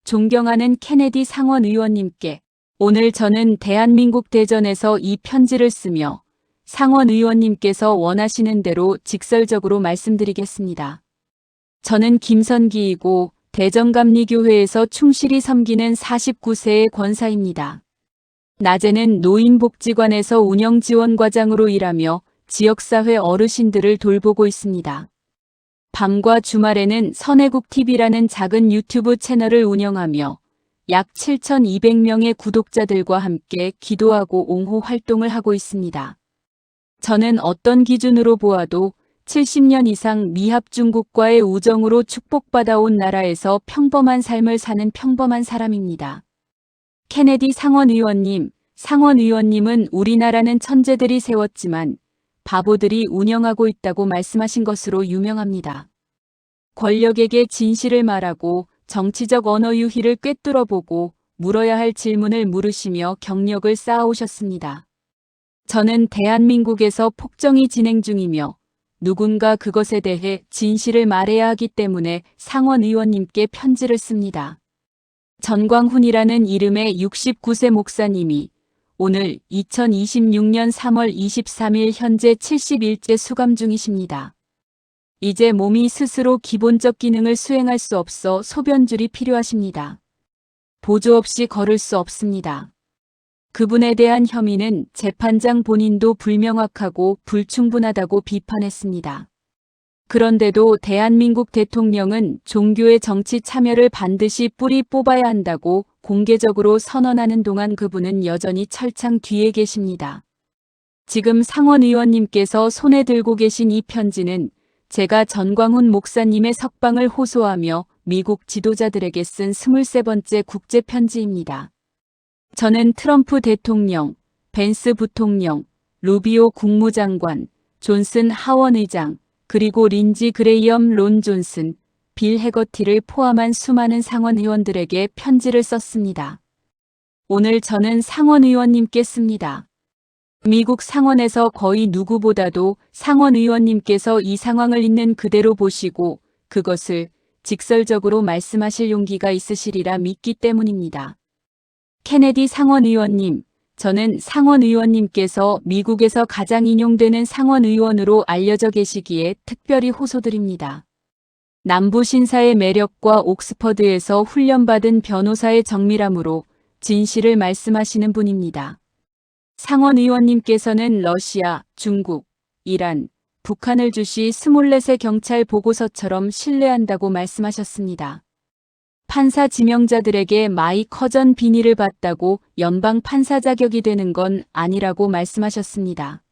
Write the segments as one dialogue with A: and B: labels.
A: 존경하는 케네디 상원 의원님께 오늘 저는 대한민국 대전에서 이 편지를 쓰며 상원 의원님께서 원하시는 대로 직설적으로 말씀드리겠습니다. 저는 김선기이고 대전감리교회에서 충실히 섬기는 49세의 권사입니다. 낮에는 노인복지관에서 운영지원과장으로 일하며 지역사회 어르신들을 돌보고 있습니다. 밤과 주말에는 선애국TV라는 작은 유튜브 채널을 운영하며 약 7,200명의 구독자들과 함께 기도하고 옹호 활동을 하고 있습니다. 저는 어떤 기준으로 보아도 70년 이상 미합중국과의 우정으로 축복받아온 나라에서 평범한 삶을 사는 평범한 사람입니다. 케네디 상원 의원님은 우리나라는 천재들이 세웠지만 바보들이 운영하고 있다고 말씀하신 것으로 유명합니다. 권력에게 진실을 말하고 정치적 언어 유희를 꿰뚫어보고 물어야 할 질문을 물으시며 경력을 쌓아오셨습니다. 저는 대한민국에서 폭정이 진행 중이며 누군가 그것에 대해 진실을 말해야 하기 때문에 상원 의원님께 편지를 씁니다. 전광훈이라는 이름의 69세 목사님이 오늘 2026년 3월 23일 현재 71째 수감 중이십니다. 이제 몸이 스스로 기본적 기능을 수행할 수 없어 소변줄이 필요하십니다. 보조 없이 걸을 수 없습니다. 그분에 대한 혐의는 재판장 본인도 불명확하고 불충분하다고 비판했습니다. 그런데도 대한민국 대통령은 종교의 정치 참여를 반드시 뿌리 뽑아야 한다고 공개적으로 선언하는 동안 그분은 여전히 철창 뒤에 계십니다. 지금 상원 의원님께서 손에 들고 계신 이 편지는 제가 전광훈 목사님의 석방을 호소하며 미국 지도자들에게 쓴 23번째 국제 편지입니다. 저는 트럼프 대통령, 벤스 부통령, 루비오 국무장관, 존슨 하원 의장, 그리고 린지 그레이엄 론 존슨, 빌 해거티를 포함한 수많은 상원 의원들에게 편지를 썼습니다. 오늘 저는 상원 의원님께 씁니다. 미국 상원에서 거의 누구보다도 상원 의원님께서 이 상황을 있는 그대로 보시고 그것을 직설적으로 말씀하실 용기가 있으시리라 믿기 때문입니다. 케네디 상원 의원님, 저는 상원 의원님께서 미국에서 가장 인용되는 상원 의원으로 알려져 계시기에 특별히 호소드립니다. 남부 신사의 매력과 옥스퍼드에서 훈련받은 변호사의 정밀함으로 진실을 말씀하시는 분입니다. 상원 의원님께서는 러시아, 중국, 이란, 북한을 주시 스몰렛의 경찰 보고서처럼 신뢰한다고 말씀하셨습니다. 판사 지명자들에게 마이 커전 비니를 받다고 연방 판사 자격이 되는 건 아니라고 말씀하셨습니다.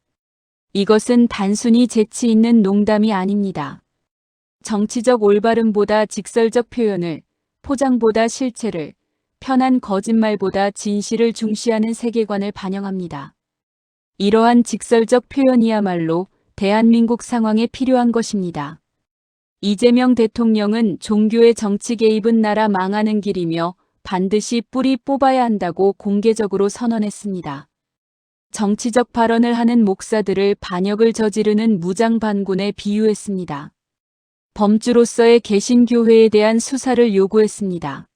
A: 이것은 단순히 재치 있는 농담이 아닙니다. 정치적 올바름보다 직설적 표현을, 포장보다 실체를, 편한 거짓말보다 진실을 중시하는 세계관을 반영합니다. 이러한 직설적 표현이야말로 대한민국 상황에 필요한 것입니다. 이재명 대통령은 종교의 정치 개입은 나라 망하는 길이며 반드시 뿌리 뽑아야 한다고 공개적으로 선언했습니다. 정치적 발언을 하는 목사들을 반역을 저지르는 무장반군에 비유했습니다. 범주로서의 개신교회에 대한 수사를 요구했습니다.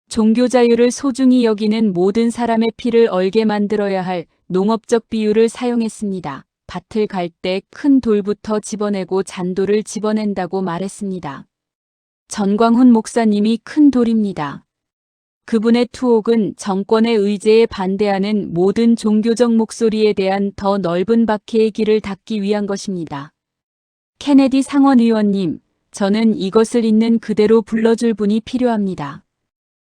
A: 종교 자유를 소중히 여기는 모든 사람의 피를 얼게 만들어야 할 농업적 비유를 사용했습니다. 밭을 갈 때 큰 돌부터 집어내고 잔돌을 집어낸다고 말했습니다. 전광훈 목사님이 큰 돌입니다. 그분의 투옥은 정권의 의제에 반대하는 모든 종교적 목소리에 대한 더 넓은 박해의 길을 닫기 위한 것입니다. 케네디 상원 의원님, 저는 이것을 있는 그대로 불러줄 분이 필요합니다.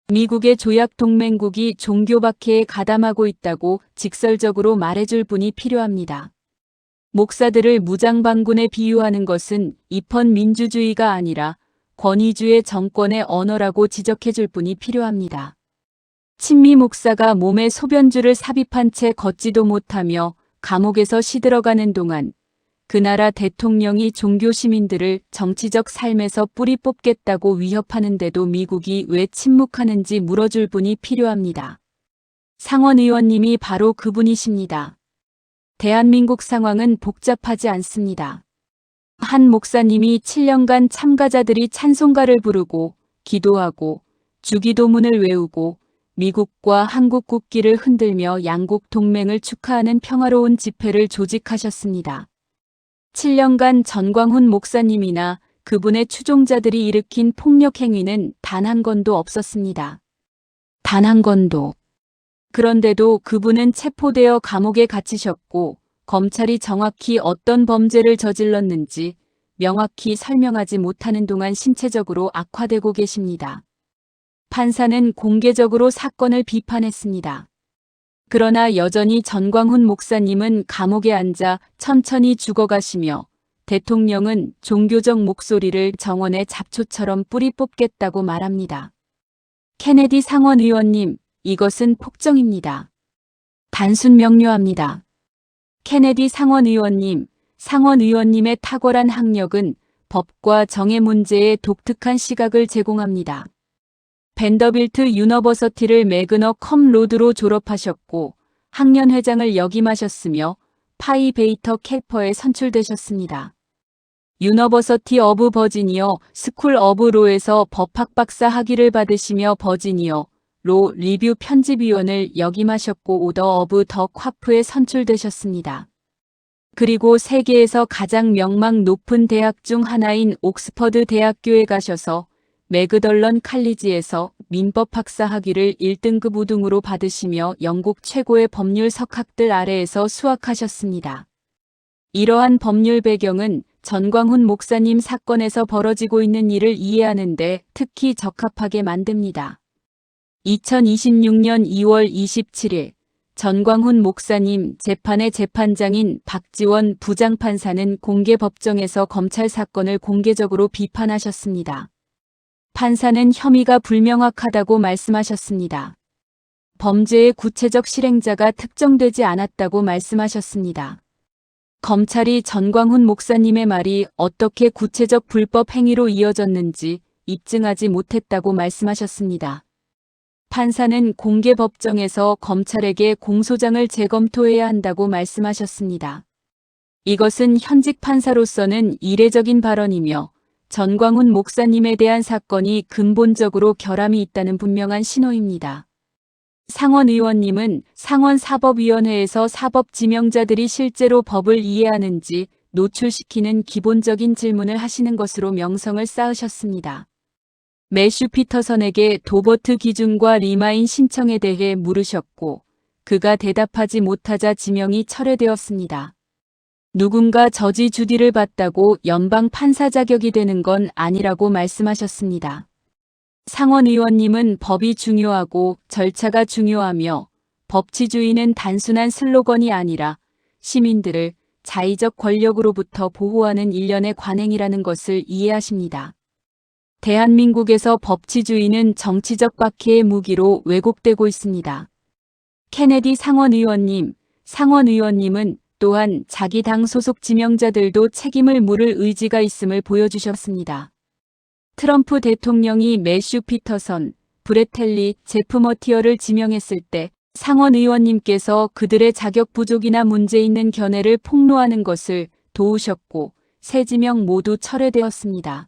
A: 미국의 조약 동맹국이 종교 박해에 가담하고 있다고 직설적으로 말해줄 분이 필요합니다. 목사들을 무장반군에 비유하는 것은 입헌 민주주의가 아니라 권위주의 정권의 언어라고 지적해줄 분이 필요합니다. 친미 목사가 몸에 소변줄을 삽입한 채 걷지도 못하며 감옥에서 시들어가는 동안 그 나라 대통령이 종교 시민들을 정치적 삶에서 뿌리 뽑겠다고 위협하는데도 미국이 왜 침묵하는지 물어줄 분이 필요합니다. 상원 의원님이 바로 그분이십니다. 대한민국 상황은 복잡하지 않습니다. 한 목사님이 7년간 참가자들이 찬송가를 부르고 기도하고 주기도문을 외우고 미국과 한국 국기를 흔들며 양국 동맹을 축하하는 평화로운 집회를 조직하셨습니다. 7년간 전광훈 목사님이나 그분의 추종자들이 일으킨 폭력 행위는 단 한 건도 없었습니다. 단 한 건도. 그런데도 그분은 체포되어 감옥에 갇히셨고 검찰이 정확히 어떤 범죄를 저질렀는지 명확히 설명하지 못하는 동안 신체적으로 악화되고 계십니다. 판사는 공개적으로 사건을 비판했습니다. 그러나 여전히 전광훈 목사님은 감옥에 앉아 천천히 죽어가시며 대통령은 종교적 목소리를 정원의 잡초처럼 뿌리 뽑겠다고 말합니다. 케네디 상원 의원님, 이것은 폭정입니다. 단순 명료합니다. 케네디 상원 의원님, 상원 의원님의 탁월한 학력은 법과 정의 문제에 독특한 시각을 제공합니다. 벤더빌트 유너버서티를 매그너 컴 로드로 졸업하셨고 학년회장을 역임하셨으며 파이 베이터 캘퍼에 선출되셨습니다. 유너버서티 오브 버지니어 스쿨 오브 로에서 법학 박사 학위를 받으시며 버지니어 로 리뷰 편집위원을 역임하셨고 오더 오브 더 콰프에 선출되셨습니다. 그리고 세계에서 가장 명망 높은 대학 중 하나인 옥스퍼드 대학교에 가셔서 매그덜런 칼리지에서 민법 박사 학위를 1등급 우등으로 받으시며 영국 최고의 법률 석학들 아래에서 수학하셨습니다. 이러한 법률 배경은 전광훈 목사님 사건에서 벌어지고 있는 일을 이해하는 데 특히 적합하게 만듭니다. 2026년 2월 27일 전광훈 목사님 재판의 재판장인 박지원 부장판사는 공개 법정에서 검찰 사건을 공개적으로 비판하셨습니다. 판사는 혐의가 불명확하다고 말씀하셨습니다. 범죄의 구체적 실행자가 특정되지 않았다고 말씀하셨습니다. 검찰이 전광훈 목사님의 말이 어떻게 구체적 불법 행위로 이어졌는지 입증하지 못했다고 말씀하셨습니다. 판사는 공개 법정에서 검찰에게 공소장을 재검토해야 한다고 말씀하셨습니다. 이것은 현직 판사로서는 이례적인 발언이며 전광훈 목사님에 대한 사건이 근본적으로 결함이 있다는 분명한 신호입니다. 상원 의원님은 상원 사법위원회에서 사법 지명자들이 실제로 법을 이해하는지 노출시키는 기본적인 질문을 하시는 것으로 명성을 쌓으셨습니다. 매슈 피터선에게 도버트 기준과 리마인 신청에 대해 물으셨고 그가 대답하지 못하자 지명이 철회되었습니다. 누군가 저지 주디를 받다고 연방 판사 자격이 되는 건 아니라고 말씀하셨습니다. 상원 의원님은 법이 중요하고 절차가 중요하며 법치주의는 단순한 슬로건이 아니라 시민들을 자의적 권력으로부터 보호하는 일련의 관행이라는 것을 이해하십니다. 대한민국에서 법치주의는 정치적 박해의 무기로 왜곡되고 있습니다. 케네디 상원 의원님은 또한 자기 당 소속 지명자들도 책임을 물을 의지가 있음을 보여주셨습니다. 트럼프 대통령이 매슈 피터선, 브렛 텔리, 제프 머티어를 지명했을 때 상원 의원님께서 그들의 자격 부족이나 문제 있는 견해를 폭로하는 것을 도우셨고 세 지명 모두 철회되었습니다.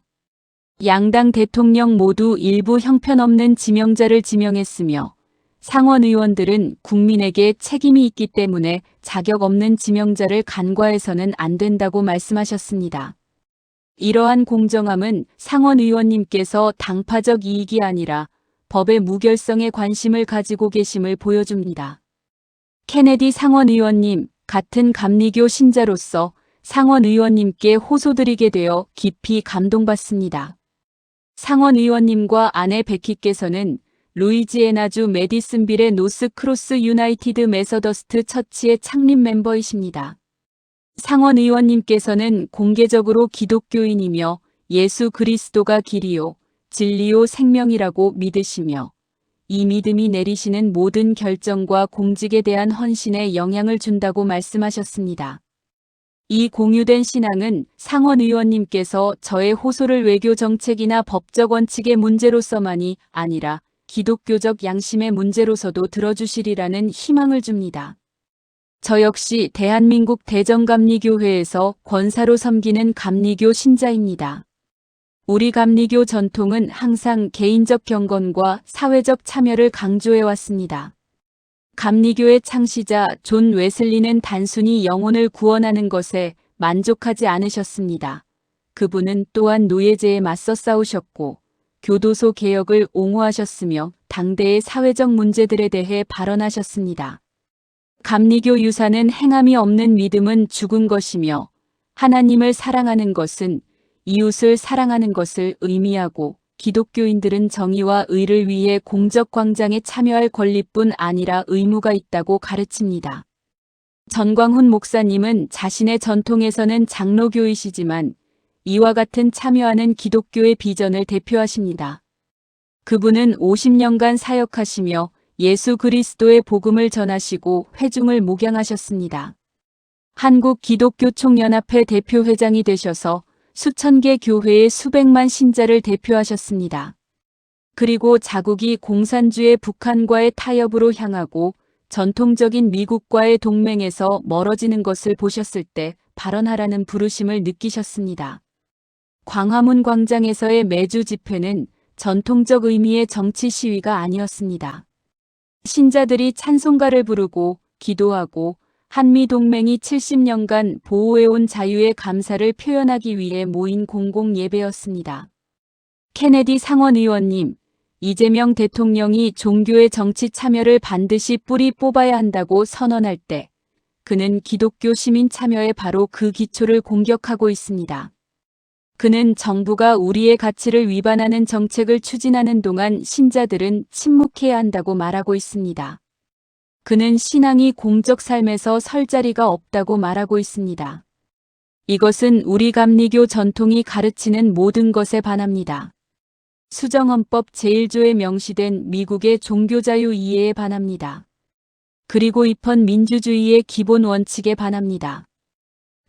A: 양당 대통령 모두 일부 형편없는 지명자를 지명했으며 상원 의원들은 국민에게 책임이 있기 때문에 자격 없는 지명자를 간과해서는 안 된다고 말씀하셨습니다. 이러한 공정함은 상원 의원님께서 당파적 이익이 아니라 법의 무결성에 관심을 가지고 계심을 보여줍니다. 케네디 상원 의원님, 같은 감리교 신자로서 상원 의원님께 호소드리게 되어 깊이 감동받습니다. 상원 의원님과 아내 베키께서는 루이지애나주 메디슨빌의 노스 크로스 유나이티드 메서더스트 처치의 창립 멤버이십니다. 상원 의원님께서는 공개적으로 기독교인이며 예수 그리스도가 길이요, 진리요, 생명이라고 믿으시며 이 믿음이 내리시는 모든 결정과 공직에 대한 헌신에 영향을 준다고 말씀하셨습니다. 이 공유된 신앙은 상원 의원님께서 저의 호소를 외교 정책이나 법적 원칙의 문제로서만이 아니라 기독교적 양심의 문제로서도 들어주시리라는 희망을 줍니다. 저 역시 대한민국 대전감리교회에서 권사로 섬기는 감리교 신자입니다. 우리 감리교 전통은 항상 개인적 경건과 사회적 참여를 강조해 왔습니다. 감리교의 창시자 존 웨슬리는 단순히 영혼을 구원하는 것에 만족하지 않으셨습니다. 그분은 또한 노예제에 맞서 싸우셨고 교도소 개혁을 옹호하셨으며 당대의 사회적 문제들에 대해 발언하셨습니다. 감리교 유사는 행함이 없는 믿음은 죽은 것이며 하나님을 사랑하는 것은 이웃을 사랑하는 것을 의미하고 기독교인들은 정의와 의를 위해 공적 광장에 참여할 권리뿐 아니라 의무가 있다고 가르칩니다. 전광훈 목사님은 자신의 전통에서는 장로교이시지만 이와 같은 참여하는 기독교의 비전을 대표하십니다. 그분은 50년간 사역하시며 예수 그리스도의 복음을 전하시고 회중을 목양하셨습니다. 한국 기독교총연합회 대표회장이 되셔서 수천 개 교회의 수백만 신자를 대표하셨습니다. 그리고 자국이 공산주의 북한과의 타협으로 향하고 전통적인 미국과의 동맹에서 멀어지는 것을 보셨을 때 발언하라는 부르심을 느끼셨습니다. 광화문 광장에서의 매주 집회는 전통적 의미의 정치 시위가 아니었습니다. 신자들이 찬송가를 부르고 기도하고 한미동맹이 70년간 보호해온 자유의 감사를 표현하기 위해 모인 공공 예배였습니다. 케네디 상원의원님, 이재명 대통령이 종교의 정치 참여를 반드시 뿌리 뽑아야 한다고 선언할 때 그는 기독교 시민 참여의 바로 그 기초를 공격하고 있습니다. 그는 정부가 우리의 가치를 위반하는 정책을 추진하는 동안 신자들은 침묵해야 한다고 말하고 있습니다. 그는 신앙이 공적 삶에서 설 자리가 없다고 말하고 있습니다. 이것은 우리 감리교 전통이 가르치는 모든 것에 반합니다. 수정헌법 제1조에 명시된 미국의 종교자유 이해에 반합니다. 그리고 입헌 민주주의의 기본 원칙에 반합니다.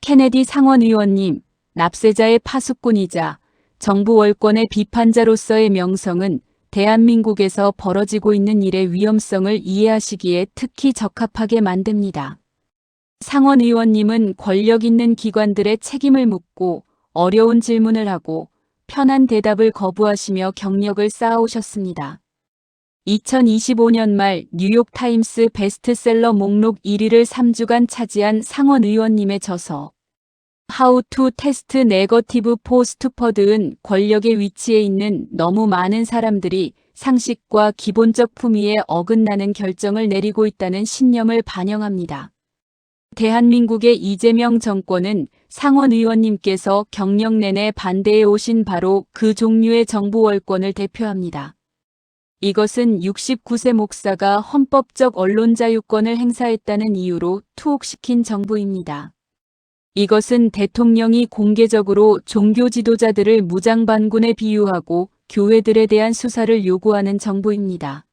A: 케네디 상원의원님, 납세자의 파수꾼이자 정부 월권의 비판자로서의 명성은 대한민국에서 벌어지고 있는 일의 위험성을 이해하시기에 특히 적합하게 만듭니다. 상원 의원님은 권력 있는 기관들의 책임을 묻고 어려운 질문을 하고 편한 대답을 거부하시며 경력을 쌓아오셨습니다. 2025년 말 뉴욕타임스 베스트셀러 목록 1위를 3주간 차지한 상원 의원님의 저서 How to Test Negative Postpod은 권력의 위치에 있는 너무 많은 사람들이 상식과 기본적 품위에 어긋나는 결정을 내리고 있다는 신념을 반영합니다. 대한민국의 이재명 정권은 상원 의원님께서 경력 내내 반대해 오신 바로 그 종류의 정부 월권을 대표합니다. 이것은 69세 목사가 헌법적 언론 자유권을 행사했다는 이유로 투옥시킨 정부입니다. 이것은 대통령이 공개적으로 종교 지도자들을 무장반군에 비유하고 교회들에 대한 수사를 요구하는 정부입니다.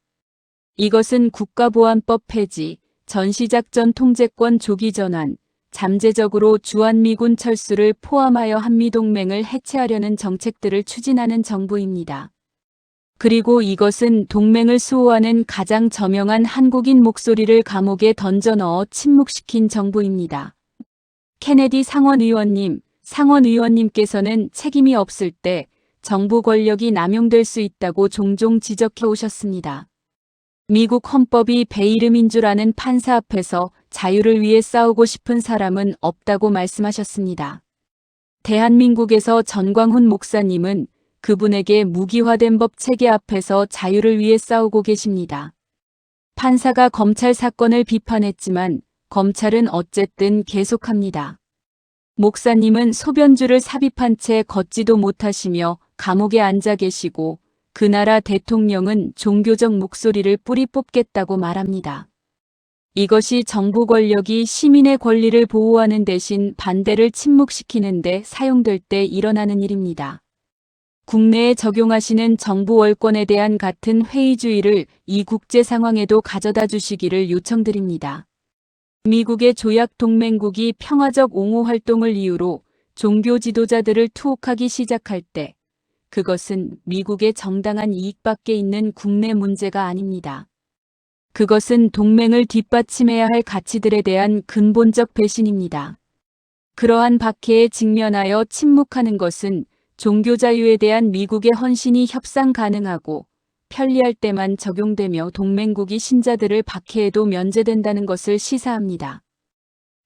A: 이것은 국가보안법 폐지, 전시작전 통제권 조기 전환, 잠재적으로 주한미군 철수를 포함하여 한미동맹을 해체하려는 정책들을 추진하는 정부입니다. 그리고 이것은 동맹을 수호하는 가장 저명한 한국인 목소리를 감옥에 던져 넣어 침묵시킨 정부입니다. 케네디 상원의원님, 상원의원님께서는 책임이 없을 때 정부 권력이 남용될 수 있다고 종종 지적해 오셨습니다. 미국 헌법이 베일음인 줄 아는 판사 앞에서 자유를 위해 싸우고 싶은 사람은 없다고 말씀하셨습니다. 대한민국에서 전광훈 목사님은 그분에게 무기화된 법 체계 앞에서 자유를 위해 싸우고 계십니다. 판사가 검찰 사건을 비판했지만 검찰은 어쨌든 계속합니다. 목사님은 소변줄을 삽입한 채 걷지도 못하시며 감옥에 앉아 계시고 그 나라 대통령은 종교적 목소리를 뿌리 뽑겠다고 말합니다. 이것이 정부 권력이 시민의 권리를 보호하는 대신 반대를 침묵시키는 데 사용될 때 일어나는 일입니다. 국내에 적용하시는 정부 월권에 대한 같은 회의주의를 이 국제 상황에도 가져다 주시기를 요청드립니다. 미국의 조약 동맹국이 평화적 옹호 활동을 이유로 종교 지도자들을 투옥하기 시작할 때 그것은 미국의 정당한 이익밖에 있는 국내 문제가 아닙니다. 그것은 동맹을 뒷받침해야 할 가치들에 대한 근본적 배신입니다. 그러한 박해에 직면하여 침묵하는 것은 종교 자유에 대한 미국의 헌신이 협상 가능하고 편리할 때만 적용되며 동맹국이 신자들을 박해해도 면제된다는 것을 시사합니다.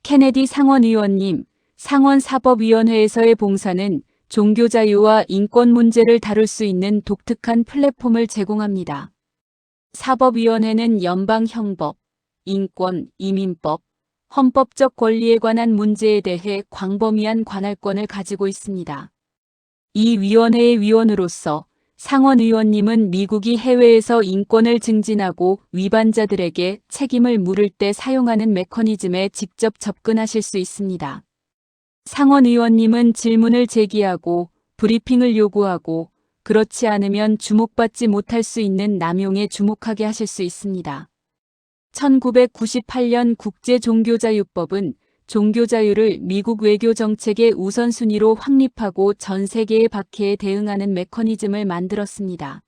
A: 케네디 상원의원님, 상원사법위원회에서의 봉사는 종교 자유와 인권 문제를 다룰 수 있는 독특한 플랫폼을 제공합니다. 사법위원회는 연방 형법, 인권, 이민법, 헌법적 권리에 관한 문제에 대해 광범위한 관할권을 가지고 있습니다. 이 위원회의 위원으로서 상원의원님은 미국이 해외에서 인권을 증진하고 위반자들에게 책임을 물을 때 사용하는 메커니즘에 직접 접근하실 수 있습니다. 상원의원님은 질문을 제기하고 브리핑을 요구하고 그렇지 않으면 주목받지 못할 수 있는 남용에 주목하게 하실 수 있습니다. 1998년 국제종교자유법은 종교자유를 미국 외교 정책의 우선순위로 확립하고 전 세계의 박해에 대응하는 메커니즘을 만들었습니다.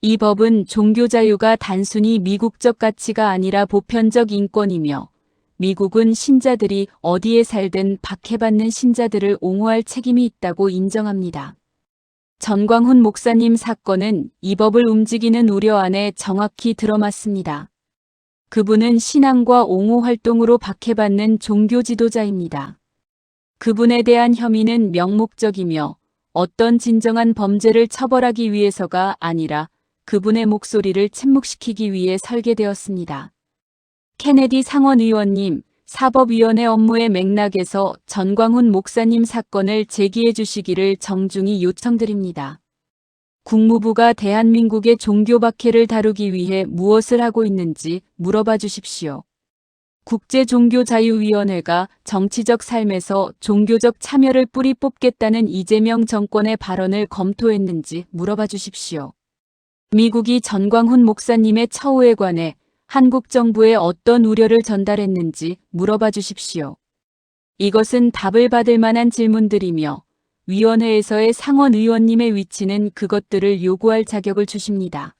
A: 이 법은 종교자유가 단순히 미국적 가치가 아니라 보편적 인권이며 미국은 신자들이 어디에 살든 박해받는 신자들을 옹호할 책임이 있다고 인정합니다. 전광훈 목사님 사건은 이 법을 움직이는 우려 안에 정확히 들어맞습니다. 그분은 신앙과 옹호 활동으로 박해받는 종교 지도자입니다. 그분에 대한 혐의는 명목적이며 어떤 진정한 범죄를 처벌하기 위해서가 아니라 그분의 목소리를 침묵시키기 위해 설계되었습니다. 케네디 상원의원님, 사법위원회 업무의 맥락에서 전광훈 목사님 사건을 제기해 주시기를 정중히 요청드립니다. 국무부가 대한민국의 종교 박해를 다루기 위해 무엇을 하고 있는지 물어봐 주십시오. 국제종교자유위원회가 정치적 삶에서 종교적 참여를 뿌리 뽑겠다는 이재명 정권의 발언을 검토했는지 물어봐 주십시오. 미국이 전광훈 목사님의 처우에 관해 한국 정부에 어떤 우려를 전달했는지 물어봐 주십시오. 이것은 답을 받을 만한 질문들이며 위원회에서의 상원의원님의 위치는 그것들을 요구할 자격을 주십니다.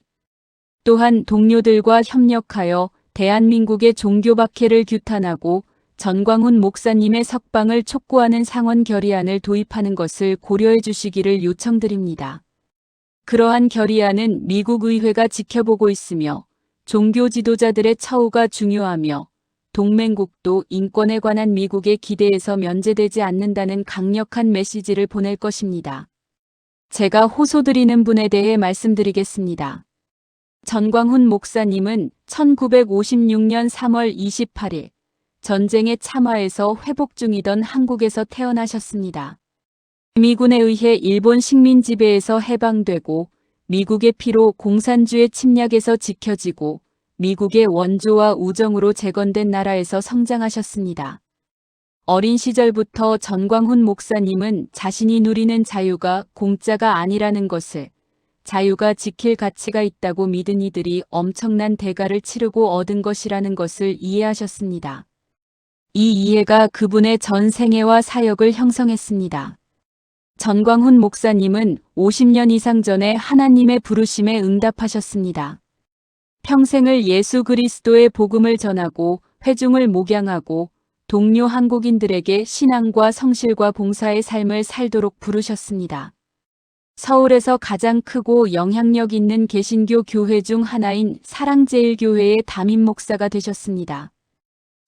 A: 또한 동료들과 협력하여 대한민국의 종교 박해를 규탄하고 전광훈 목사님의 석방을 촉구하는 상원 결의안을 도입하는 것을 고려해 주시기를 요청드립니다. 그러한 결의안은 미국 의회가 지켜보고 있으며 종교 지도자들의 처우가 중요하며 동맹국도 인권에 관한 미국의 기대에서 면제되지 않는다는 강력한 메시지를 보낼 것입니다. 제가 호소드리는 분에 대해 말씀드리겠습니다. 전광훈 목사님은 1956년 3월 28일 전쟁의 참화에서 회복 중이던 한국에서 태어나셨습니다. 미군에 의해 일본 식민 지배에서 해방되고 미국의 피로 공산주의 침략에서 지켜지고 미국의 원조와 우정으로 재건된 나라에서 성장하셨습니다. 어린 시절부터 전광훈 목사님은 자신이 누리는 자유가 공짜가 아니라는 것을, 자유가 지킬 가치가 있다고 믿은 이들이 엄청난 대가를 치르고 얻은 것이라는 것을 이해하셨습니다. 이 이해가 그분의 전 생애와 사역을 형성했습니다. 전광훈 목사님은 50년 이상 전에 하나님의 부르심에 응답하셨습니다. 평생을 예수 그리스도의 복음을 전하고 회중을 목양하고 동료 한국인들에게 신앙과 성실과 봉사의 삶을 살도록 부르셨습니다. 서울에서 가장 크고 영향력 있는 개신교 교회 중 하나인 사랑제일교회의 담임 목사가 되셨습니다.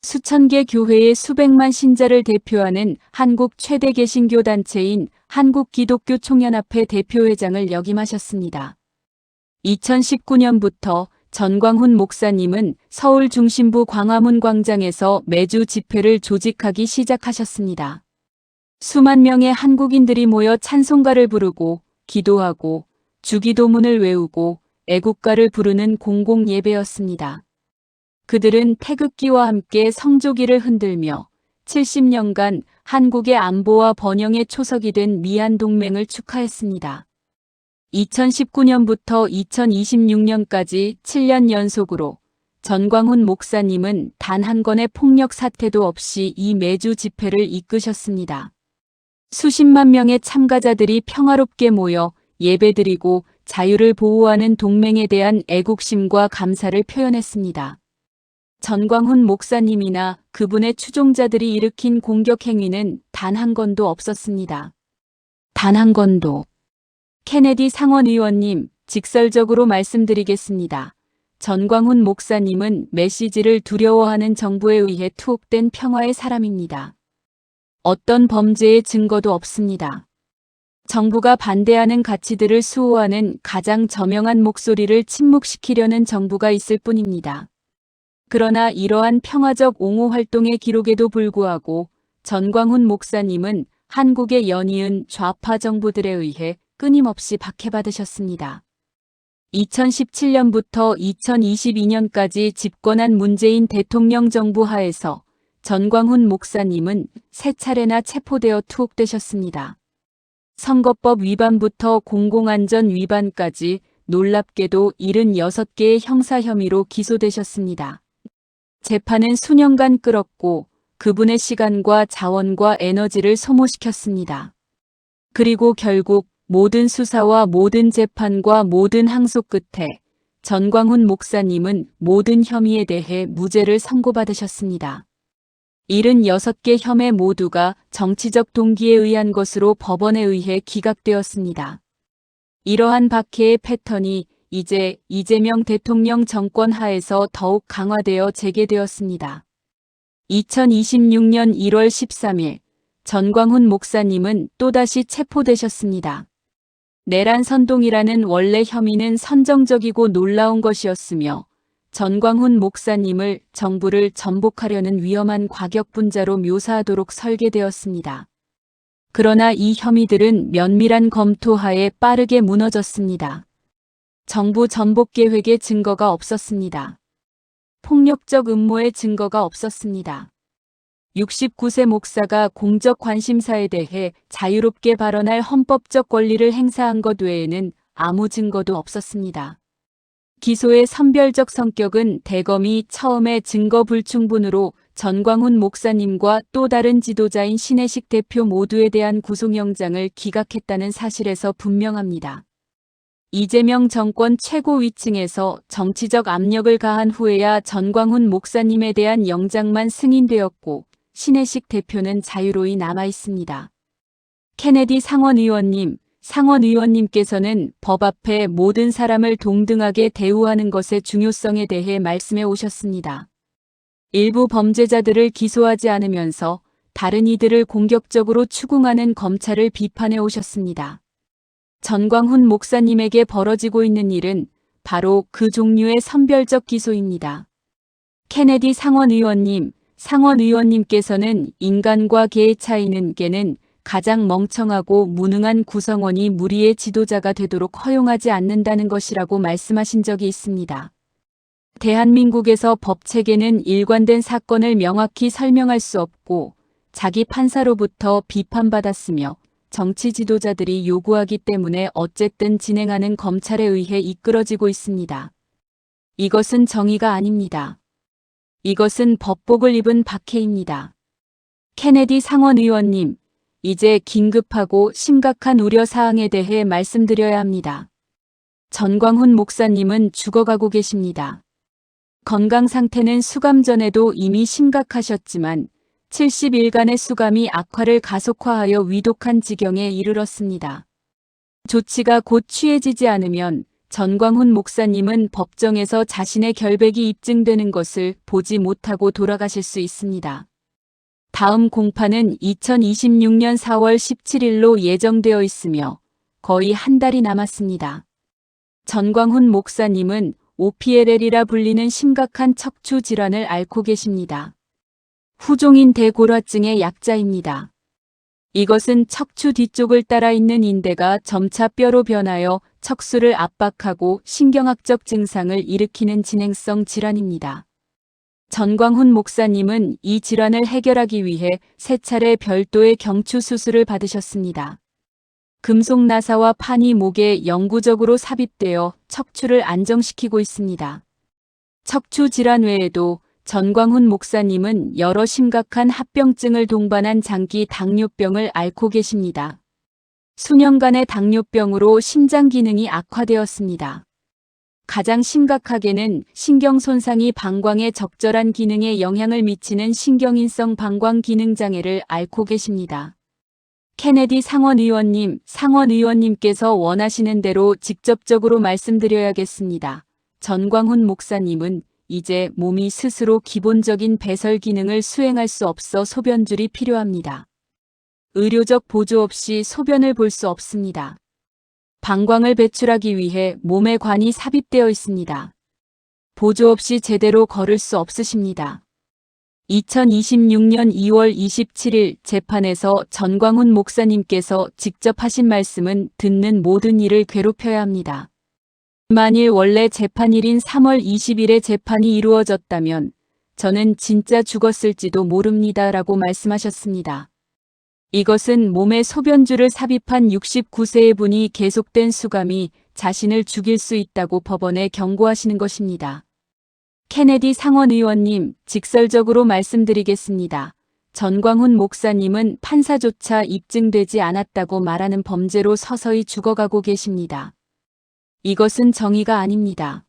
A: 수천 개 교회의 수백만 신자를 대표하는 한국 최대 개신교 단체인 한국기독교총연합회 대표회장을 역임하셨습니다. 2019년부터 전광훈 목사님은 서울 중심부 광화문 광장에서 매주 집회를 조직하기 시작하셨습니다. 수만 명의 한국인들이 모여 찬송가를 부르고 기도하고 주기도문을 외우고 애국가를 부르는 공공예배였습니다. 그들은 태극기와 함께 성조기를 흔들며 70년간 한국의 안보와 번영의 초석이 된 미한동맹을 축하했습니다. 2019년부터 2026년까지 7년 연속으로 전광훈 목사님은 단 한 건의 폭력 사태도 없이 이 매주 집회를 이끄셨습니다. 수십만 명의 참가자들이 평화롭게 모여 예배드리고 자유를 보호하는 동맹에 대한 애국심과 감사를 표현했습니다. 전광훈 목사님이나 그분의 추종자들이 일으킨 공격 행위는 단 한 건도 없었습니다. 단 한 건도. 케네디 상원 의원님, 직설적으로 말씀드리겠습니다. 전광훈 목사님은 메시지를 두려워하는 정부에 의해 투옥된 평화의 사람입니다. 어떤 범죄의 증거도 없습니다. 정부가 반대하는 가치들을 수호하는 가장 저명한 목소리를 침묵시키려는 정부가 있을 뿐입니다. 그러나 이러한 평화적 옹호 활동의 기록에도 불구하고 전광훈 목사님은 한국의 연이은 좌파 정부들에 의해 끊임없이 박해받으셨습니다. 2017년부터 2022년까지 집권한 문재인 대통령 정부 하에서 전광훈 목사님은 3차례나 체포되어 투옥되셨습니다. 선거법 위반부터 공공안전 위반까지 놀랍게도 76개의 형사 혐의로 기소되셨습니다. 재판은 수년간 끌었고 그분의 시간과 자원과 에너지를 소모시켰습니다. 그리고 결국 모든 수사와 모든 재판과 모든 항소 끝에 전광훈 목사님은 모든 혐의에 대해 무죄를 선고받으셨습니다. 76개 혐의 모두가 정치적 동기에 의한 것으로 법원에 의해 기각되었습니다. 이러한 박해의 패턴이 이제 이재명 대통령 정권 하에서 더욱 강화되어 재개되었습니다. 2026년 1월 13일 전광훈 목사님은 또다시 체포되셨습니다. 내란 선동이라는 원래 혐의는 선정적이고 놀라운 것이었으며 전광훈 목사님을 정부를 전복하려는 위험한 과격분자로 묘사하도록 설계되었습니다. 그러나 이 혐의들은 면밀한 검토하에 빠르게 무너졌습니다. 정부 전복 계획의 증거가 없었습니다. 폭력적 음모의 증거가 없었습니다. 69세 목사가 공적 관심사에 대해 자유롭게 발언할 헌법적 권리를 행사한 것 외에는 아무 증거도 없었습니다. 기소의 선별적 성격은 대검이 처음에 증거 불충분으로 전광훈 목사님과 또 다른 지도자인 신혜식 대표 모두에 대한 구속영장을 기각했다는 사실에서 분명합니다. 이재명 정권 최고 위층에서 정치적 압력을 가한 후에야 전광훈 목사님에 대한 영장만 승인되었고 신혜식 대표는 자유로이 남아 있습니다. 케네디 상원 의원님께서는 법 앞에 모든 사람을 동등하게 대우하는 것의 중요성에 대해 말씀해 오셨습니다. 일부 범죄자들을 기소하지 않으면서 다른 이들을 공격적으로 추궁하는 검찰을 비판해 오셨습니다. 전광훈 목사님에게 벌어지고 있는 일은 바로 그 종류의 선별적 기소입니다. 케네디 상원 의원님께서는 인간과 개의 차이는 개는 가장 멍청하고 무능한 구성원이 무리의 지도자가 되도록 허용하지 않는다는 것이라고 말씀하신 적이 있습니다. 대한민국에서 법 체계는 일관된 사건을 명확히 설명할 수 없고 자기 판사로부터 비판받았으며 정치 지도자들이 요구하기 때문에 어쨌든 진행하는 검찰에 의해 이끌어지고 있습니다. 이것은 정의가 아닙니다. 이것은 법복을 입은 박해입니다. 케네디 상원 의원님, 이제 긴급하고 심각한 우려사항에 대해 말씀드려야 합니다. 전광훈 목사님은 죽어가고 계십니다. 건강 상태는 수감 전에도 이미 심각하셨지만 70일간의 수감이 악화를 가속화하여 위독한 지경에 이르렀습니다. 조치가 곧 취해지지 않으면 전광훈 목사님은 법정에서 자신의 결백이 입증되는 것을 보지 못하고 돌아가실 수 있습니다. 다음 공판은 2026년 4월 17일로 예정되어 있으며 거의 한 달이 남았습니다. 전광훈 목사님은 OPLL이라 불리는 심각한 척추 질환을 앓고 계십니다. 후종인 대골화증의 약자입니다. 이것은 척추 뒤쪽을 따라 있는 인대가 점차 뼈로 변하여 척수를 압박하고 신경학적 증상을 일으키는 진행성 질환입니다. 전광훈 목사님은 이 질환을 해결하기 위해 3차례 별도의 경추 수술을 받으셨습니다. 금속 나사와 판이 목에 영구적으로 삽입되어 척추를 안정시키고 있습니다. 척추 질환 외에도 전광훈 목사님은 여러 심각한 합병증을 동반한 장기 당뇨병을 앓고 계십니다. 수년간의 당뇨병으로 심장 기능이 악화되었습니다. 가장 심각하게는 신경 손상이 방광의 적절한 기능에 영향을 미치는 신경인성 방광 기능 장애를 앓고 계십니다. 케네디 상원 의원님께서 원하시는 대로 직접적으로 말씀드려야겠습니다. 전광훈 목사님은 이제 몸이 스스로 기본적인 배설 기능을 수행할 수 없어 소변줄이 필요합니다. 의료적 보조 없이 소변을 볼 수 없습니다. 방광을 배출하기 위해 몸에 관이 삽입되어 있습니다. 보조 없이 제대로 걸을 수 없으십니다. 2026년 2월 27일 재판에서 전광훈 목사님께서 직접 하신 말씀은 듣는 모든 이를 괴롭혀야 합니다. 만일 원래 재판일인 3월 20일에 재판이 이루어졌다면 저는 진짜 죽었을지도 모릅니다 라고 말씀하셨습니다. 이것은 몸에 소변줄을 삽입한 69세의 분이 계속된 수감이 자신을 죽일 수 있다고 법원에 경고하시는 것입니다. 케네디 상원 의원님, 직설적으로 말씀드리겠습니다. 전광훈 목사님은 판사조차 입증되지 않았다고 말하는 범죄로 서서히 죽어가고 계십니다. 이것은 정의가 아닙니다.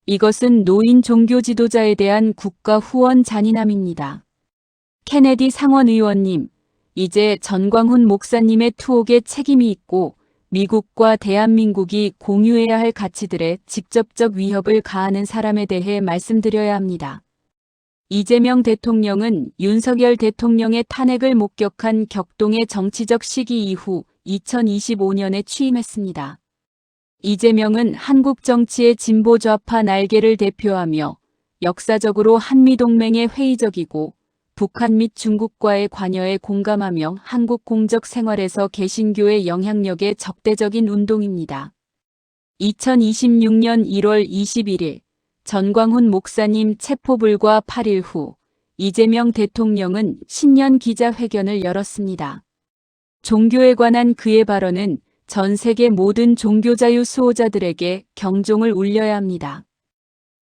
A: 이것은 노인 종교 지도자에 대한 국가 후원 잔인함입니다. 케네디 상원 의원님, 이제 전광훈 목사님의 투옥에 책임이 있고 미국과 대한민국이 공유해야 할 가치들에 직접적 위협을 가하는 사람에 대해 말씀드려야 합니다. 이재명 대통령은 윤석열 대통령의 탄핵을 목격한 격동의 정치적 시기 이후 2025년에 취임했습니다. 이재명은 한국 정치의 진보 좌파 날개를 대표하며 역사적으로 한미동맹에 회의적이고 북한 및 중국과의 관여에 공감하며 한국 공적 생활에서 개신교의 영향력에 적대적인 운동입니다. 2026년 1월 21일 전광훈 목사님 체포불과 8일 후 이재명 대통령은 신년 기자회견을 열었습니다. 종교에 관한 그의 발언은 전 세계 모든 종교자유 수호자들에게 경종을 울려야 합니다.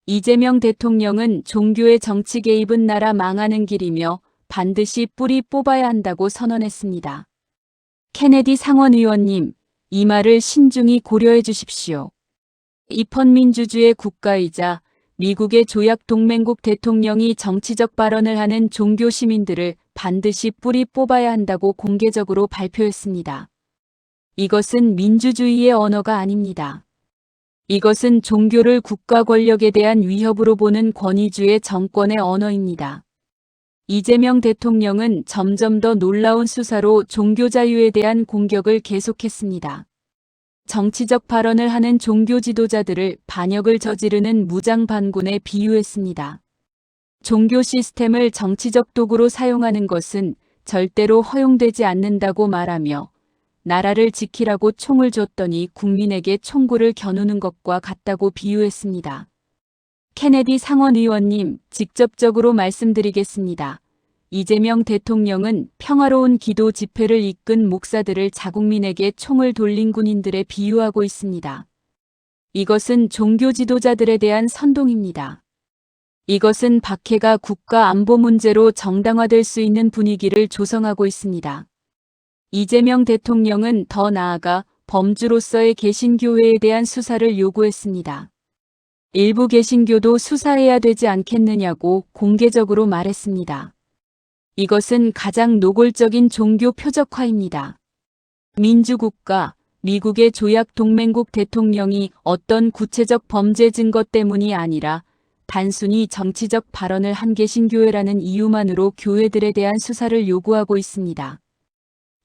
A: 이재명 대통령은 종교의 정치 개입은 나라 망하는 길이며 반드시 뿌리 뽑아야 한다고 선언했습니다. 케네디 상원 의원님, 이 말을 신중히 고려해 주십시오. 입헌민주주의 국가이자 미국의 조약 동맹국 대통령이 정치적 발언을 하는 종교 시민들을 반드시 뿌리 뽑아야 한다고 공개적으로 발표했습니다. 이것은 민주주의의 언어가 아닙니다. 이것은 종교를 국가 권력에 대한 위협으로 보는 권위주의 정권의 언어입니다. 이재명 대통령은 점점 더 놀라운 수사로 종교 자유에 대한 공격을 계속했습니다. 정치적 발언을 하는 종교 지도자들을 반역을 저지르는 무장 반군에 비유했습니다. 종교 시스템을 정치적 도구로 사용하는 것은 절대로 허용되지 않는다고 말하며 나라를 지키라고 총을 줬더니 국민에게 총구를 겨누는 것과 같다고 비유했습니다. 케네디 상원 의원님, 직접적으로 말씀드리겠습니다. 이재명 대통령은 평화로운 기도 집회를 이끈 목사들을 자국민에게 총을 돌린 군인들에 비유하고 있습니다. 이것은 종교 지도자들에 대한 선동입니다. 이것은 박해가 국가 안보 문제로 정당화될 수 있는 분위기를 조성하고 있습니다. 이재명 대통령은 더 나아가 범주로서의 개신교회에 대한 수사를 요구했습니다. 일부 개신교도 수사해야 되지 않겠느냐고 공개적으로 말했습니다. 이것은 가장 노골적인 종교 표적화입니다. 민주국가, 미국의 조약 동맹국 대통령이 어떤 구체적 범죄 증거 때문이 아니라 단순히 정치적 발언을 한 개신교회라는 이유만으로 교회들에 대한 수사를 요구하고 있습니다.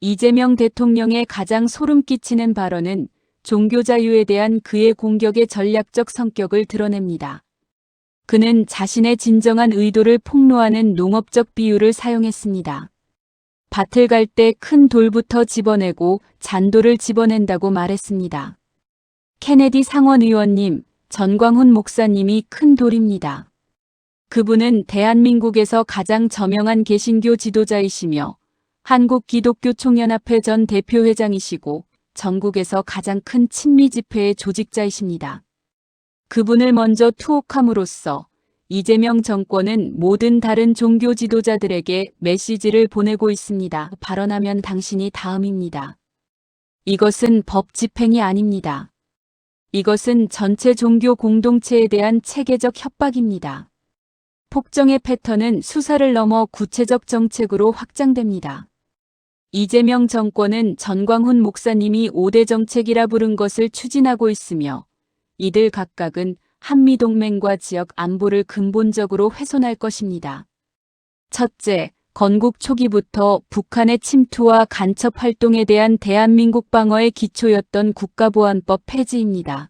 A: 이재명 대통령의 가장 소름 끼치는 발언은 종교 자유에 대한 그의 공격의 전략적 성격을 드러냅니다. 그는 자신의 진정한 의도를 폭로하는 농업적 비유를 사용했습니다. 밭을 갈 때 큰 돌부터 집어내고 잔돌을 집어낸다고 말했습니다. 케네디 상원 의원님, 전광훈 목사님이 큰 돌입니다. 그분은 대한민국에서 가장 저명한 개신교 지도자이시며 한국기독교총연합회 전 대표회장이시고 전국에서 가장 큰 친미 집회의 조직자이십니다. 그분을 먼저 투옥함으로써 이재명 정권은 모든 다른 종교 지도자들에게 메시지를 보내고 있습니다. 발언하면 당신이 다음입니다. 이것은 법 집행이 아닙니다. 이것은 전체 종교 공동체에 대한 체계적 협박입니다. 폭정의 패턴은 수사를 넘어 구체적 정책으로 확장됩니다. 이재명 정권은 전광훈 목사님이 5대 정책이라 부른 것을 추진하고 있으며 이들 각각은 한미동맹과 지역 안보를 근본적으로 훼손할 것입니다. 첫째, 건국 초기부터 북한의 침투와 간첩 활동에 대한 대한민국 방어의 기초였던 국가보안법 폐지입니다.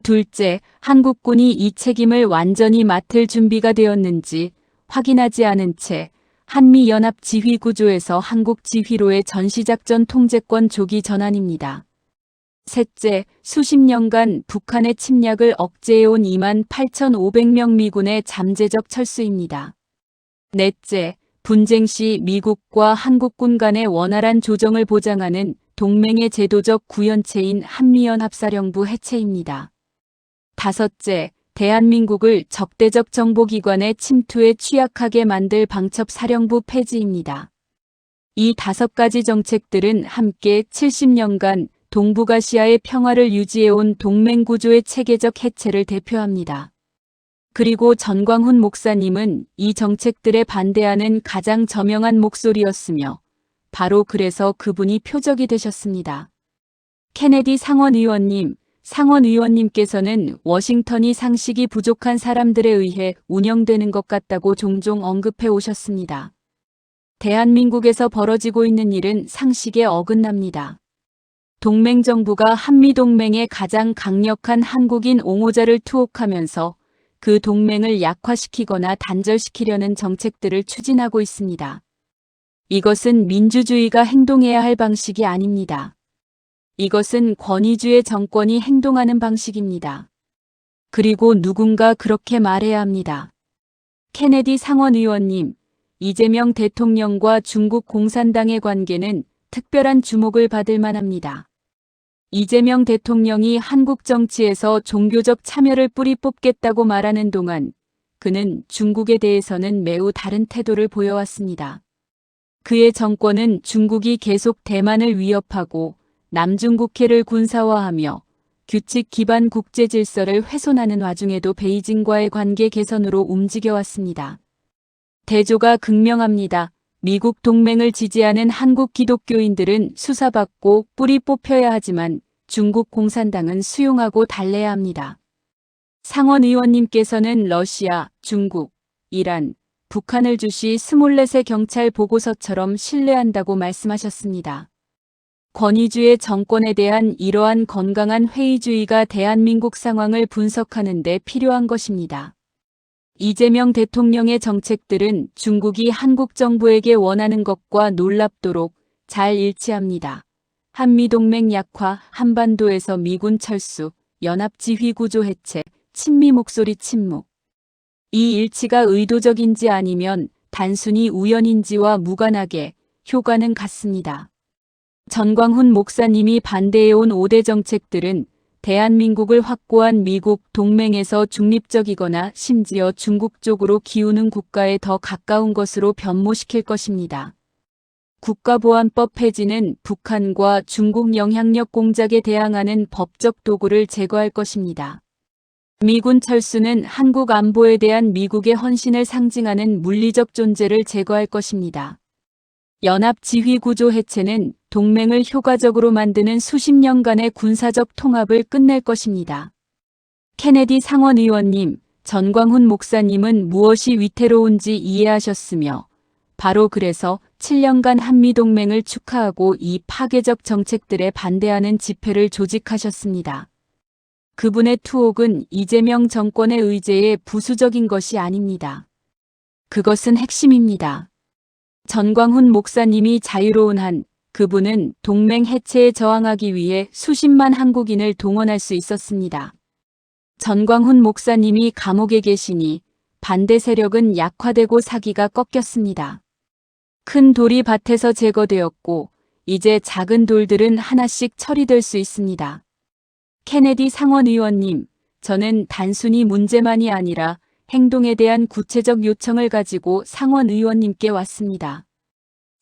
A: 둘째, 한국군이 이 책임을 완전히 맡을 준비가 되었는지 확인하지 않은 채 한미연합지휘구조에서 한국지휘로의 전시작전 통제권 조기 전환입니다. 셋째, 수십 년간 북한의 침략을 억제해온 28,500명 미군의 잠재적 철수입니다. 넷째, 분쟁 시 미국과 한국군 간의 원활한 조정을 보장하는 동맹의 제도적 구현체인 한미연합사령부 해체입니다. 다섯째, 대한민국을 적대적 정보기관의 침투에 취약하게 만들 방첩사령부 폐지입니다. 이 5가지 정책들은 함께 70년간 동북아시아의 평화를 유지해온 동맹구조의 체계적 해체를 대표합니다. 그리고 전광훈 목사님은 이 정책들에 반대하는 가장 저명한 목소리였으며 바로 그래서 그분이 표적이 되셨습니다. 케네디 상원의원님께서는 워싱턴이 상식이 부족한 사람들에 의해 운영되는 것 같다고 종종 언급해 오셨습니다. 대한민국에서 벌어지고 있는 일은 상식에 어긋납니다. 동맹정부가 한미동맹의 가장 강력한 한국인 옹호자를 투옥하면서 그 동맹을 약화시키거나 단절시키려는 정책들을 추진하고 있습니다. 이것은 민주주의가 행동해야 할 방식이 아닙니다. 이것은 권위주의 정권이 행동하는 방식입니다. 그리고 누군가 그렇게 말해야 합니다. 케네디 상원의원님, 이재명 대통령과 중국 공산당의 관계는 특별한 주목을 받을 만합니다. 이재명 대통령이 한국 정치에서 종교적 참여를 뿌리 뽑겠다고 말하는 동안 그는 중국에 대해서는 매우 다른 태도를 보여왔습니다. 그의 정권은 중국이 계속 대만을 위협하고 남중국해를 군사화하며 규칙 기반 국제 질서를 훼손하는 와중에도 베이징과의 관계 개선으로 움직여왔습니다. 대조가 극명합니다. 미국 동맹을 지지하는 한국 기독교인들은 수사받고 뿌리 뽑혀야 하지만 중국 공산당은 수용하고 달래야 합니다. 상원 의원님께서는 러시아, 중국, 이란, 북한을 주시 스몰렛의 경찰 보고서처럼 신뢰한다고 말씀하셨습니다. 권위주의 정권에 대한 이러한 건강한 회의주의가 대한민국 상황을 분석하는 데 필요한 것입니다. 이재명 대통령의 정책들은 중국이 한국 정부에게 원하는 것과 놀랍도록 잘 일치합니다. 한미동맹 약화, 한반도에서 미군 철수, 연합지휘구조 해체, 친미 목소리 침묵. 이 일치가 의도적인지 아니면 단순히 우연인지와 무관하게 효과는 같습니다. 전광훈 목사님이 반대해온 5대 정책들은 대한민국을 확고한 미국 동맹에서 중립적이거나 심지어 중국 쪽으로 기우는 국가에 더 가까운 것으로 변모시킬 것입니다. 국가보안법 폐지는 북한과 중국 영향력 공작에 대항하는 법적 도구를 제거할 것입니다. 미군 철수는 한국 안보에 대한 미국의 헌신을 상징하는 물리적 존재를 제거할 것입니다. 연합지휘구조 해체는 동맹을 효과적으로 만드는 수십 년간의 군사적 통합을 끝낼 것입니다. 케네디 상원의원님, 전광훈 목사님은 무엇이 위태로운지 이해하셨으며 바로 그래서 7년간 한미동맹을 축하하고 이 파괴적 정책들에 반대하는 집회를 조직하셨습니다. 그분의 투옥은 이재명 정권의 의제에 부수적인 것이 아닙니다. 그것은 핵심입니다. 전광훈 목사님이 자유로운 한 그분은 동맹 해체에 저항하기 위해 수십만 한국인을 동원할 수 있었습니다. 전광훈 목사님이 감옥에 계시니 반대 세력은 약화되고 사기가 꺾였습니다. 큰 돌이 밭에서 제거되었고 이제 작은 돌들은 하나씩 처리될 수 있습니다. 케네디 상원의원님, 저는 단순히 문제만이 아니라 행동에 대한 구체적 요청을 가지고 상원의원님께 왔습니다.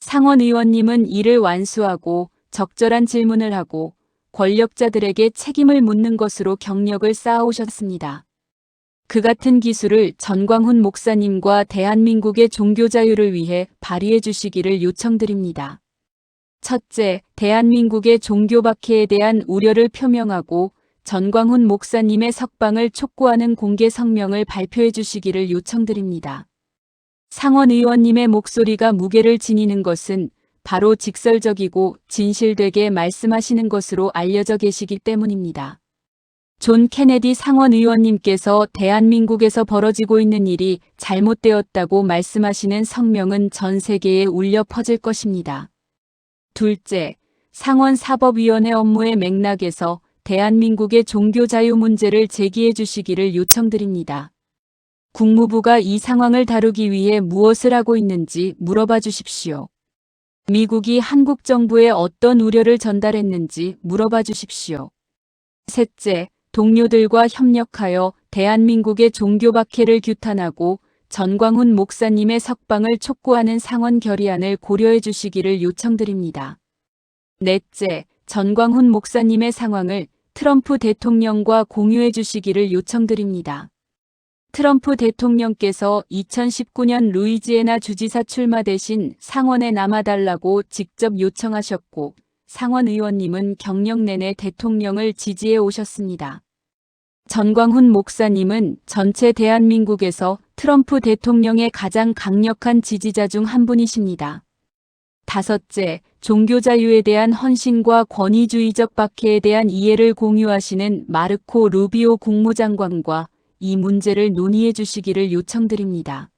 A: 상원의원님은 이를 완수하고 적절한 질문을 하고 권력자들에게 책임을 묻는 것으로 경력을 쌓아오셨습니다. 그 같은 기술을 전광훈 목사님과 대한민국의 종교 자유를 위해 발휘해 주시기를 요청드립니다. 첫째, 대한민국의 종교 박해에 대한 우려를 표명하고 전광훈 목사님의 석방을 촉구하는 공개 성명을 발표해 주시기를 요청드립니다. 상원 의원님의 목소리가 무게를 지니는 것은 바로 직설적이고 진실되게 말씀하시는 것으로 알려져 계시기 때문입니다. 존 케네디 상원 의원님께서 대한민국에서 벌어지고 있는 일이 잘못되었다고 말씀하시는 성명은 전 세계에 울려 퍼질 것입니다. 둘째, 상원 사법위원회 업무의 맥락에서 대한민국의 종교 자유 문제를 제기해 주시기를 요청드립니다. 국무부가 이 상황을 다루기 위해 무엇을 하고 있는지 물어봐 주십시오. 미국이 한국 정부에 어떤 우려를 전달했는지 물어봐 주십시오. 셋째, 동료들과 협력하여 대한민국의 종교 박해를 규탄하고 전광훈 목사님의 석방을 촉구하는 상원 결의안을 고려해 주시기를 요청드립니다. 넷째, 전광훈 목사님의 상황을 트럼프 대통령과 공유해 주시기를 요청드립니다. 트럼프 대통령께서 2019년 루이지애나 주지사 출마 대신 상원에 남아달라고 직접 요청하셨고 상원 의원님은 경력 내내 대통령을 지지해 오셨습니다. 전광훈 목사님은 전체 대한민국에서 트럼프 대통령의 가장 강력한 지지자 중 한 분이십니다. 다섯째, 종교자유에 대한 헌신과 권위주의적 박해에 대한 이해를 공유하시는 마르코 루비오 국무장관과 이 문제를 논의해 주시기를 요청드립니다.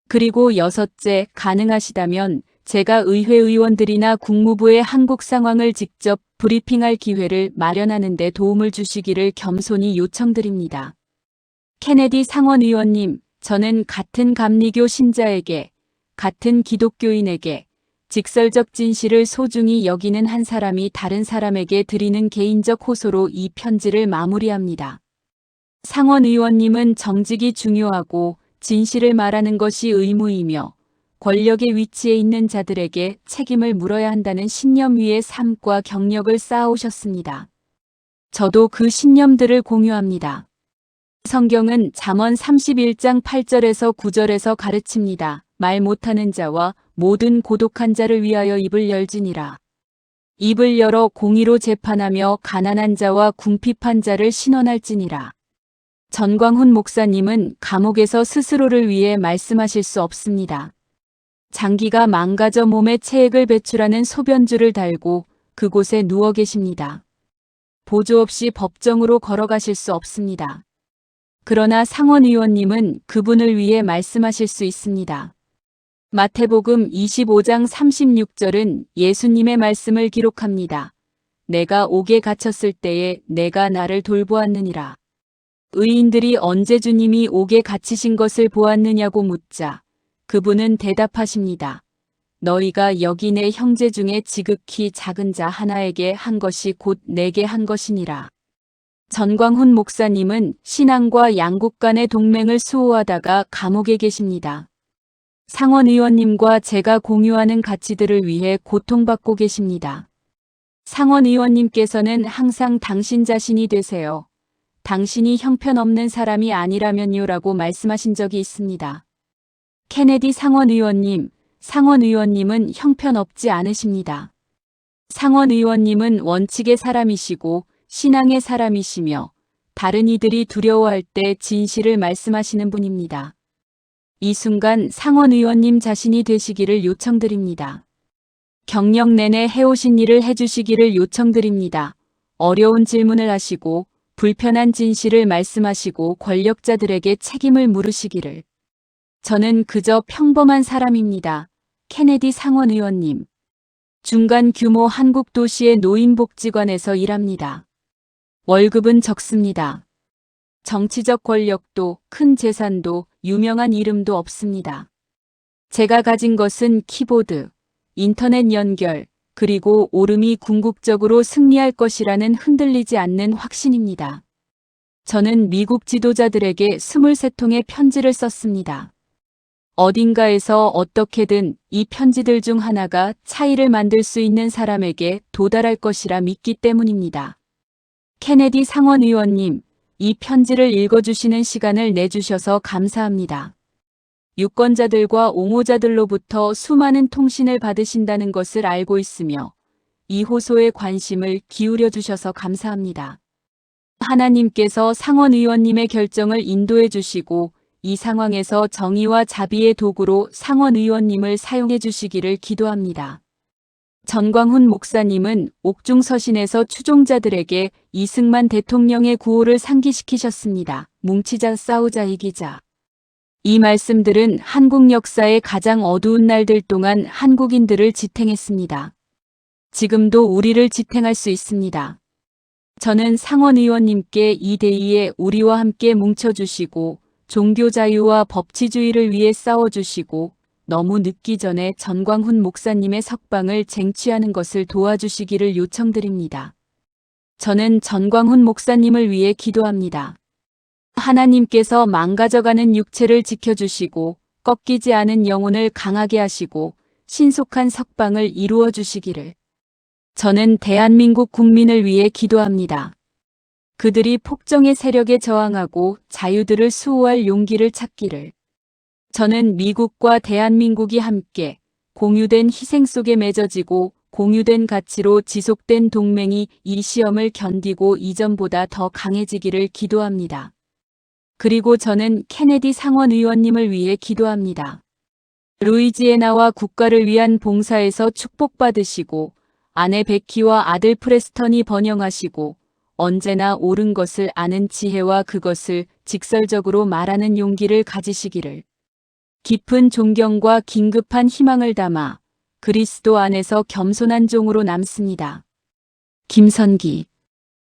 A: 그리고 여섯째, 가능하시다면 제가 의회 의원들이나 국무부의 한국 상황을 직접 브리핑할 기회를 마련하는 데 도움을 주시기를 겸손히 요청드립니다. 케네디 상원 의원님, 저는 같은 감리교 신자에게, 같은 기독교인에게 직설적 진실을 소중히 여기는 한 사람이 다른 사람에게 드리는 개인적 호소로 이 편지를 마무리합니다. 상원 의원님은 정직이 중요하고 진실을 말하는 것이 의무이며 권력의 위치에 있는 자들에게 책임을 물어야 한다는 신념 위에 삶과 경력을 쌓아오셨습니다. 저도 그 신념들을 공유합니다. 성경은 잠언 31장 8절에서 9절에서 가르칩니다. 말 못하는 자와 모든 고독한 자를 위하여 입을 열지니라. 입을 열어 공의로 재판하며 가난한 자와 궁핍한 자를 신원할지니라. 전광훈 목사님은 감옥에서 스스로를 위해 말씀하실 수 없습니다. 장기가 망가져 몸에 체액을 배출하는 소변줄을 달고 그곳에 누워 계십니다. 보조 없이 법정으로 걸어가실 수 없습니다. 그러나 상원 의원님은 그분을 위해 말씀하실 수 있습니다. 마태복음 25장 36절은 예수님의 말씀을 기록합니다. 내가 옥에 갇혔을 때에 내가 나를 돌보았느니라. 의인들이 언제 주님이 옥에 갇히신 것을 보았느냐고 묻자 그분은 대답하십니다. 너희가 여기 내 형제 중에 지극히 작은 자 하나에게 한 것이 곧 내게 한 것이니라. 전광훈 목사님은 신앙과 양국 간의 동맹을 수호하다가 감옥에 계십니다. 상원 의원님과 제가 공유하는 가치들을 위해 고통받고 계십니다. 상원 의원님께서는 항상 당신 자신이 되세요. 당신이 형편없는 사람이 아니라면요라고 말씀하신 적이 있습니다. 케네디 상원 의원님은 형편없지 않으십니다. 상원 의원님은 원칙의 사람이시고 신앙의 사람이시며 다른 이들이 두려워할 때 진실을 말씀하시는 분입니다. 이 순간 상원 의원님 자신이 되시기를 요청드립니다. 경력 내내 해오신 일을 해주시기를 요청드립니다. 어려운 질문을 하시고 불편한 진실을 말씀하시고 권력자들에게 책임을 물으시기를. 저는 그저 평범한 사람입니다. 케네디 상원 의원님. 중간 규모 한국 도시의 노인복지관에서 일합니다. 월급은 적습니다. 정치적 권력도 큰 재산도 유명한 이름도 없습니다. 제가 가진 것은 키보드, 인터넷 연결, 그리고 오름이 궁극적으로 승리할 것이라는 흔들리지 않는 확신입니다. 저는 미국 지도자들에게 23통의 편지를 썼습니다. 어딘가에서 어떻게든 이 편지들 중 하나가 차이를 만들 수 있는 사람에게 도달할 것이라 믿기 때문입니다. 케네디 상원 의원님, 이 편지를 읽어주시는 시간을 내주셔서 감사합니다. 유권자들과 옹호자들로부터 수많은 통신을 받으신다는 것을 알고 있으며 이 호소에 관심을 기울여 주셔서 감사합니다. 하나님께서 상원 의원님의 결정을 인도해 주시고 이 상황에서 정의와 자비의 도구로 상원 의원님을 사용해 주시기를 기도합니다. 전광훈 목사님은 옥중서신에서 추종자들에게 이승만 대통령의 구호를 상기시키셨습니다. 뭉치자 싸우자 이기자. 이 말씀들은 한국 역사의 가장 어두운 날들 동안 한국인들을 지탱했습니다. 지금도 우리를 지탱할 수 있습니다. 저는 상원 의원님께 이 대의에 우리와 함께 뭉쳐주시고 종교 자유와 법치주의를 위해 싸워주시고 너무 늦기 전에 전광훈 목사님의 석방을 쟁취하는 것을 도와주시기를 요청드립니다. 저는 전광훈 목사님을 위해 기도합니다. 하나님께서 망가져가는 육체를 지켜주시고 꺾이지 않은 영혼을 강하게 하시고 신속한 석방을 이루어 주시기를. 저는 대한민국 국민을 위해 기도합니다. 그들이 폭정의 세력에 저항하고 자유들을 수호할 용기를 찾기를. 저는 미국과 대한민국이 함께 공유된 희생 속에 맺어지고 공유된 가치로 지속된 동맹이 이 시험을 견디고 이전보다 더 강해지기를 기도합니다. 그리고 저는 케네디 상원 의원님을 위해 기도합니다. 루이지애나와 국가를 위한 봉사에서 축복받으시고 아내 베키와 아들 프레스턴이 번영하시고 언제나 옳은 것을 아는 지혜와 그것을 직설적으로 말하는 용기를 가지시기를. 깊은 존경과 긴급한 희망을 담아 그리스도 안에서 겸손한 종으로 남습니다. 김선기